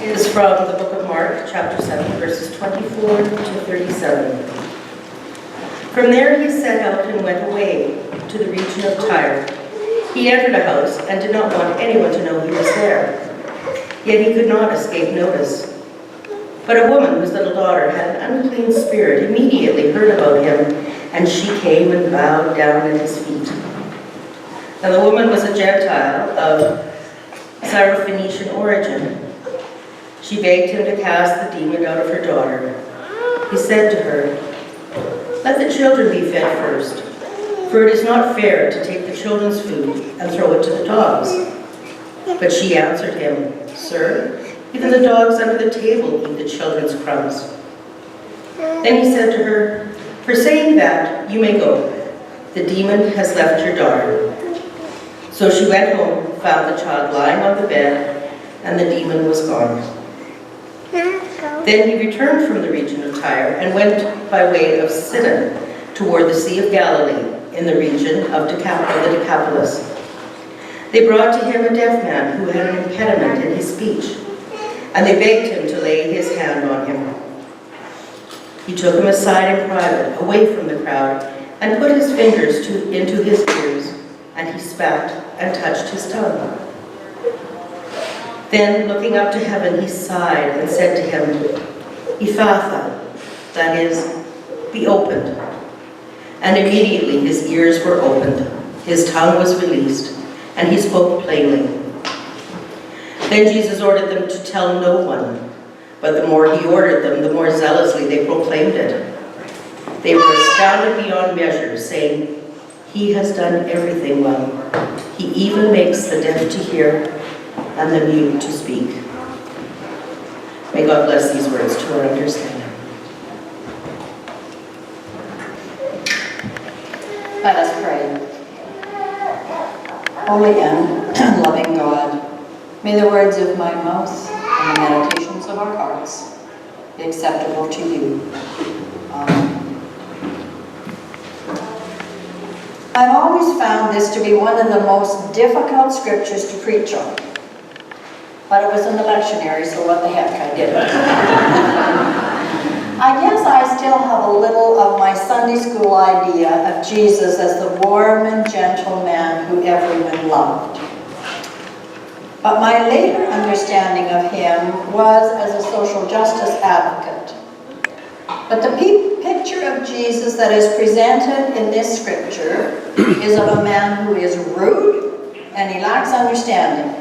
is from the book of Mark, chapter 7, verses 24 to 37. From there he set out and went away to the region of Tyre. He entered a house and did not want anyone to know he was there. Yet he could not escape notice. But a woman whose little daughter had an unclean spirit immediately heard about him, and she came and bowed down at his feet. Now the woman was a Gentile of Syrophoenician origin. She begged him to cast the demon out of her daughter. He said to her, "Let the children be fed first, for it is not fair to take the children's food and throw it to the dogs." But she answered him, "Sir, even the dogs under the table eat the children's crumbs." Then he said to her, "For saying that, you may go. The demon has left your daughter." So she went home, found the child lying on the bed, and the demon was gone. Then he returned from the region of Tyre and went by way of Sidon toward the Sea of Galilee in the region of the Decapolis. They brought to him a deaf man who had an impediment in his speech, and they begged him to lay his hand on him. He took him aside in private, away from the crowd, and put his fingers into his ears, and he spat and touched his tongue. Then, looking up to heaven, he sighed and said to him, "Ephphatha," that is, "be opened." And immediately his ears were opened, his tongue was released, and he spoke plainly. Then Jesus ordered them to tell no one, but the more he ordered them, the more zealously they proclaimed it. They were astounded beyond measure, saying, "He has done everything well. He even makes the deaf to hear and the mute to speak." May God bless these words to our understanding. Let us pray. Holy and loving God, may the words of my mouth and the meditations of our hearts be acceptable to you. Amen. I've always found this to be one of the most difficult scriptures to preach on. But it was in the lectionary, so what the heck, I did it. I guess I still have a little of my Sunday school idea of Jesus as the warm and gentle man who everyone loved. But my later understanding of him was as a social justice advocate. But the picture of Jesus that is presented in this scripture is of a man who is rude and he lacks understanding.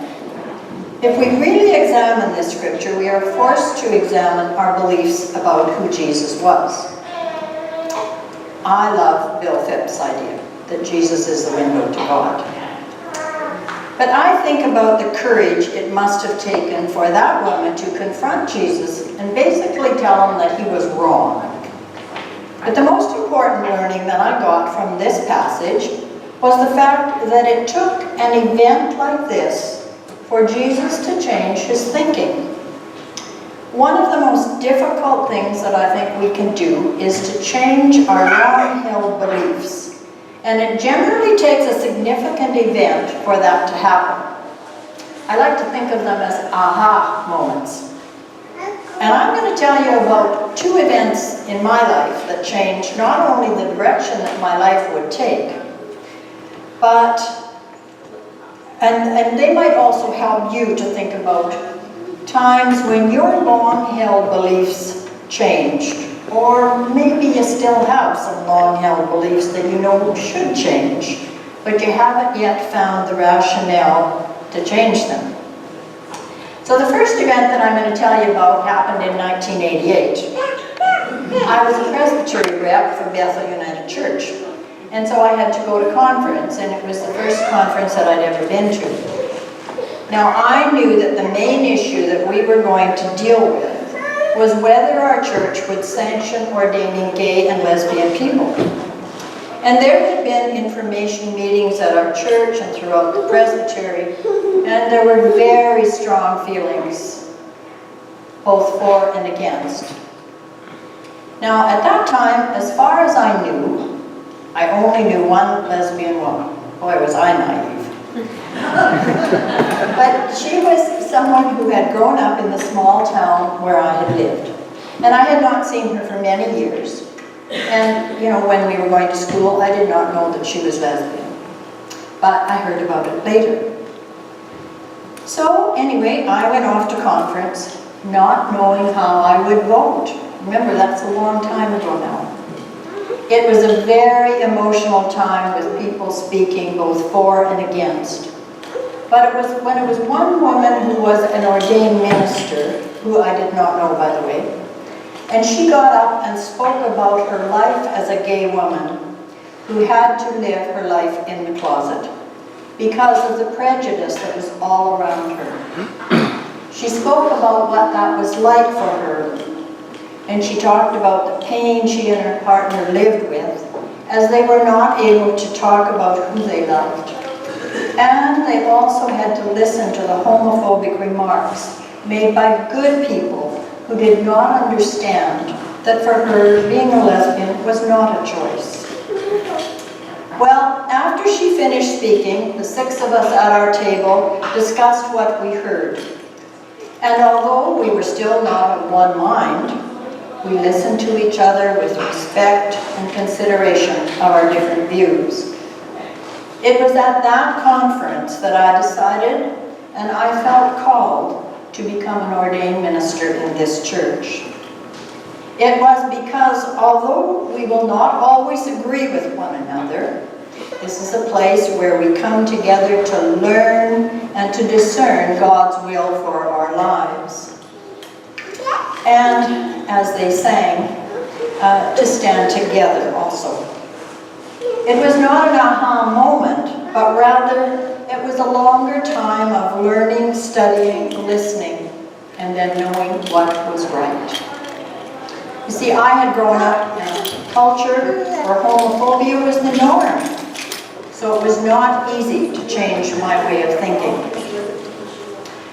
If we really examine this scripture, we are forced to examine our beliefs about who Jesus was. I love Bill Phipp's idea that Jesus is the window to God. But I think about the courage it must have taken for that woman to confront Jesus and basically tell him that he was wrong. But the most important learning that I got from this passage was the fact that it took an event like this for Jesus to change his thinking. One of the most difficult things that I think we can do is to change our long-held beliefs. And it generally takes a significant event for that to happen. I like to think of them as aha moments. And I'm going to tell you about two events in my life that changed not only the direction that my life would take, but and they might also help you to think about times when your long-held beliefs changed, or maybe you still have some long-held beliefs that you know should change, but you haven't yet found the rationale to change them. So the first event that I'm going to tell you about happened in 1988. I was a Presbytery rep for Bethel United Church. And so I had to go to conference, and it was the first conference that I'd ever been to. Now, I knew that the main issue that we were going to deal with was whether our church would sanction ordaining gay and lesbian people. And there had been information meetings at our church and throughout the presbytery, and there were very strong feelings, both for and against. Now, at that time, as far as I knew, I only knew one lesbian woman. Boy, was I naive. But she was someone who had grown up in the small town where I had lived. And I had not seen her for many years. And, you know, when we were going to school, I did not know that she was lesbian. But I heard about it later. So, anyway, I went off to conference, not knowing how I would vote. Remember, that's a long time ago now. It was a very emotional time with people speaking both for and against. But it was when it was one woman who was an ordained minister, who I did not know, by the way, and she got up and spoke about her life as a gay woman who had to live her life in the closet because of the prejudice that was all around her. She spoke about what that was like for her, and she talked about the pain she and her partner lived with as they were not able to talk about who they loved. And they also had to listen to the homophobic remarks made by good people who did not understand that for her, being a lesbian was not a choice. Well, after she finished speaking, the 6 of us at our table discussed what we heard. And although we were still not of one mind, we listened to each other with respect and consideration of our different views. It was at that conference that I decided, and I felt called, to become an ordained minister in this church. It was because although we will not always agree with one another, this is a place where we come together to learn and to discern God's will for our lives. And, as they sang, to stand together also. It was not an aha moment, but rather it was a longer time of learning, studying, listening, and then knowing what was right. You see, I had grown up in a culture where homophobia was the norm, so it was not easy to change my way of thinking.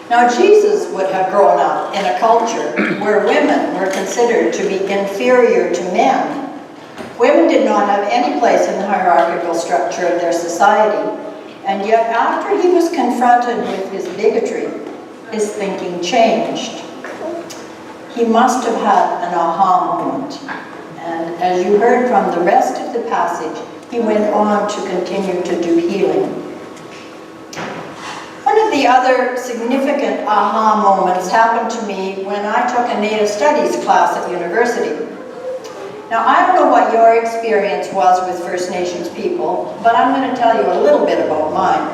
Now, Jesus would have grown up in a culture where women were considered to be inferior to men. Women did not have any place in the hierarchical structure of their society, and yet after he was confronted with his bigotry, his thinking changed. He must have had an aha moment, and as you heard from the rest of the passage, he went on to continue to do healing. One of the other significant aha moments happened to me when I took a Native Studies class at university. Now, I don't know what your experience was with First Nations people, but I'm going to tell you a little bit about mine.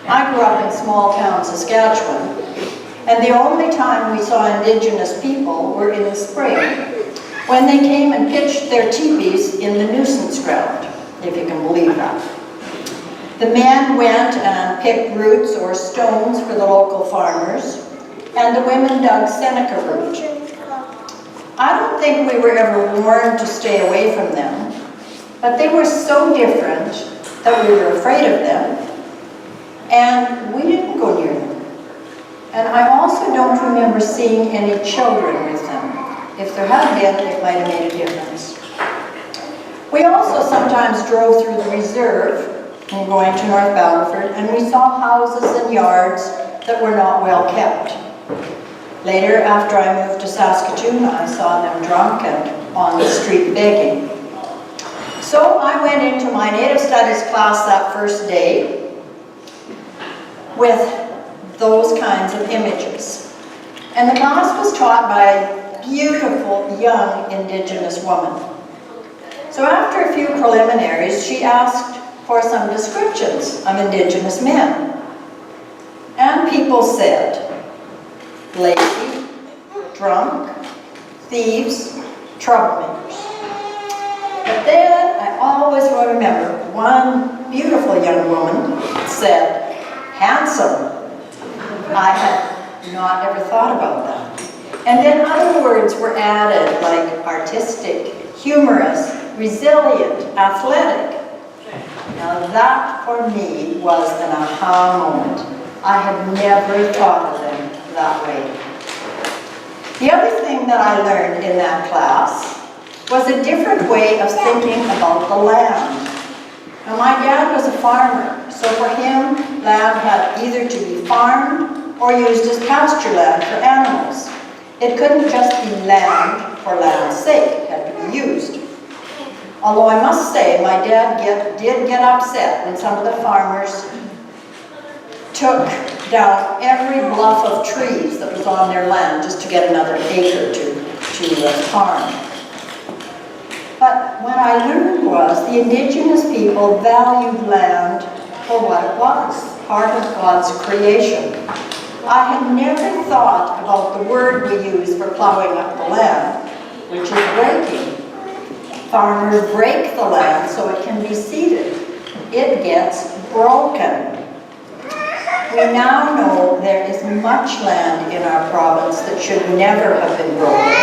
I grew up in small town Saskatchewan, and the only time we saw Indigenous people were in the spring, when they came and pitched their teepees in the nuisance ground, if you can believe that. The men went and picked roots or stones for the local farmers, and the women dug Seneca root. I don't think we were ever warned to stay away from them, but they were so different that we were afraid of them, and we didn't go near them. And I also don't remember seeing any children with them. If there had been, it might have made a difference. We also sometimes drove through the reserve in going to North Battleford, and we saw houses and yards that were not well kept. Later, after I moved to Saskatoon, I saw them drunk and on the street begging. So I went into my Native Studies class that first day with those kinds of images. And the class was taught by a beautiful young Indigenous woman. So after a few preliminaries, she asked for some descriptions of Indigenous men. And people said, lazy, drunk, thieves, troublemakers. But then I always will remember one beautiful young woman said, handsome. I had not ever thought about that. And then other words were added like artistic, humorous, resilient, athletic. Now that for me was an aha moment. I had never thought of them that way. The other thing that I learned in that class was a different way of thinking about the land. Now my dad was a farmer, so for him land had either to be farmed or used as pasture land for animals. It couldn't just be land for land's sake, it had to be used. Although I must say, my dad did get upset when some of the farmers took down every bluff of trees that was on their land just to get another acre to farm. But what I learned was the indigenous people valued land for what it was, part of God's creation. I had never thought about the word we use for plowing up the land, which is breaking. Farmers break the land so it can be seeded. It gets broken. We now know there is much land in our province that should never have been broken.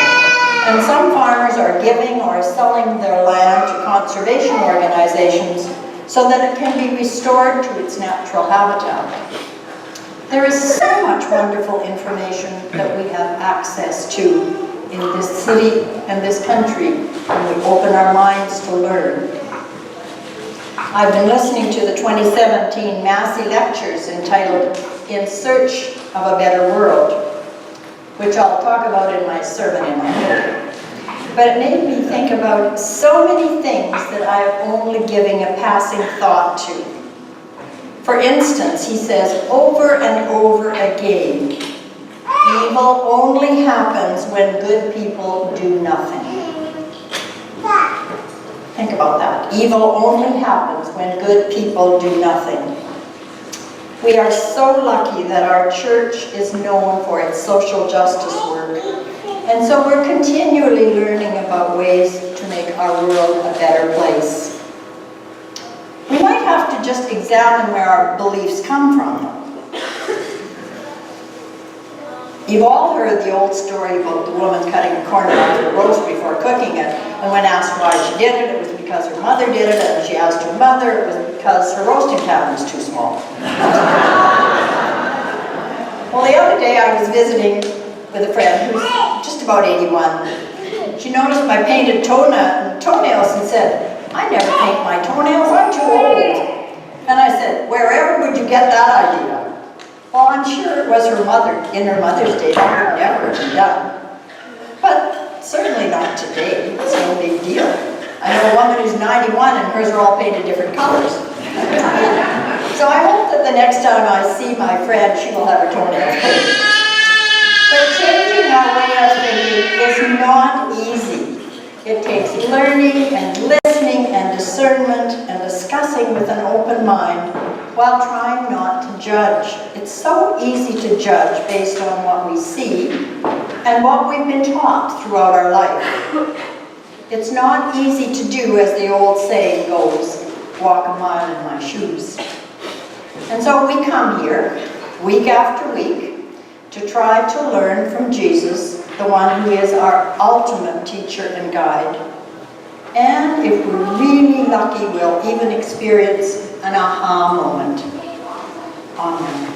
And some farmers are giving or selling their land to conservation organizations so that it can be restored to its natural habitat. There is so much wonderful information that we have access to in this city and this country when we open our minds to learn. I've been listening to the 2017 Massey lectures entitled In Search of a Better World, which I'll talk about in my sermon in a minute. But it made me think about so many things that I am only giving a passing thought to. For instance, he says over and over again, evil only happens when good people do nothing. Think about that. Evil only happens when good people do nothing. We are so lucky that our church is known for its social justice work. And so we're continually learning about ways to make our world a better place. We might have to just examine where our beliefs come from. You've all heard the old story about the woman cutting a corner off her roast before cooking it, and when asked why she did it, it was because her mother did it, and she asked her mother, it was because her roasting pan was too small. Well, the other day I was visiting with a friend who's just about 81. She noticed my painted toenails and said, "I never paint my toenails, I'm too old." And I said, "Wherever would you get that idea?" Well, I'm sure it was her mother. In her mother's day, that would never have been done. But certainly not today. It's no big deal. I know a woman who's 91 and hers are all painted different colors. So I hope that the next time I see my friend, she will have her toenails painted. But changing our way of thinking is not easy. It takes learning and listening and discernment and discussing with an open mind while trying not to judge. It's so easy to judge based on what we see and what we've been taught throughout our life. It's not easy to do, as the old saying goes, walk a mile in my shoes. And so we come here, week after week, to try to learn from Jesus, the one who is our ultimate teacher and guide. And if we're really lucky, we'll even experience an aha moment. Amen.